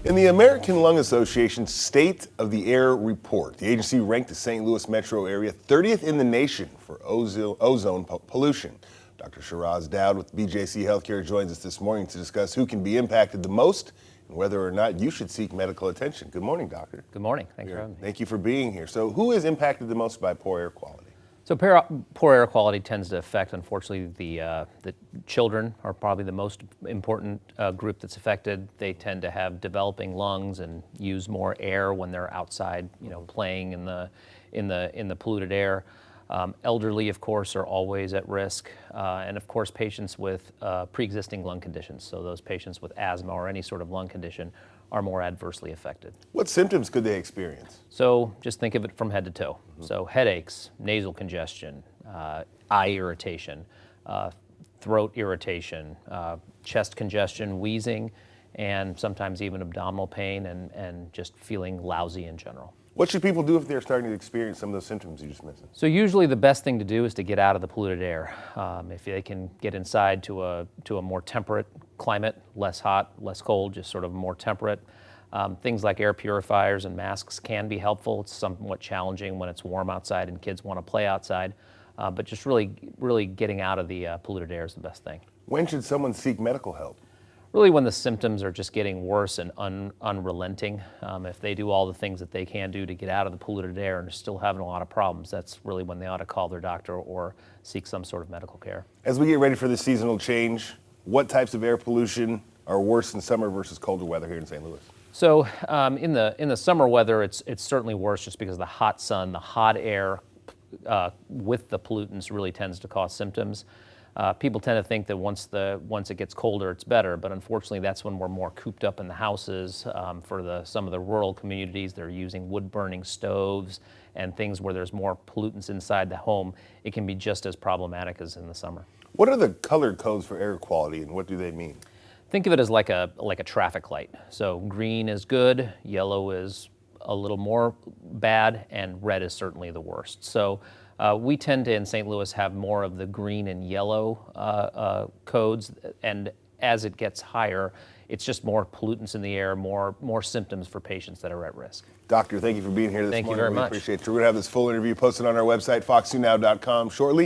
In the American Lung Association's State of the Air report, the agency ranked the St. Louis metro area 30th in the nation for ozone pollution. Dr. Shiraz Dowd with BJC Healthcare joins us this morning to discuss who can be impacted the most and whether or not you should seek medical attention. Good morning, doctor. Good morning. Thanks for having me. Thank you for being here. So who is impacted the most by poor air quality? So poor air quality tends to affect, unfortunately, the children are probably the most important group that's affected. They tend to have developing lungs and use more air when they're outside, playing in the polluted air. Elderly, of course, are always at risk, and of course, patients with pre-existing lung conditions. So those patients with asthma or any sort of lung condition are more adversely affected. What symptoms could they experience? So just think of it from head to toe. So headaches, nasal congestion, eye irritation, throat irritation, chest congestion, wheezing, and sometimes even abdominal pain and just feeling lousy in general. What should people do if they're starting to experience some of those symptoms you just mentioned? So usually the best thing to do is to get out of the polluted air. If they can get inside to a more temperate climate, less hot, less cold, just sort of more temperate. Things like air purifiers and masks can be helpful. It's somewhat challenging when it's warm outside and kids want to play outside, but just really getting out of the polluted air is the best thing. When should someone seek medical help? Really when the symptoms are just getting worse and unrelenting. If they do all the things that they can do to get out of the polluted air and are still having a lot of problems, that's really when they ought to call their doctor or seek some sort of medical care. As we get ready for the seasonal change, what types of air pollution are worse in summer versus colder weather here in St. Louis? So in the summer weather, it's certainly worse just because the hot sun, the hot air with the pollutants really tends to cause symptoms. People tend to think that once it gets colder, it's better, but unfortunately that's when we're more cooped up in the houses. For some of the rural communities, they're using wood-burning stoves and things where there's more pollutants inside the home. It can be just as problematic as in the summer. What are the color codes for air quality and what do they mean? Think of it as like a traffic light. So green is good, yellow is a little more bad, and red is certainly the worst. So we tend to, in St. Louis, have more of the green and yellow codes, and as it gets higher, it's just more pollutants in the air, more symptoms for patients that are at risk. Doctor, thank you for being here this morning. Thank you very much. We appreciate it. We're going to have this full interview posted on our website, fox2now.com, shortly.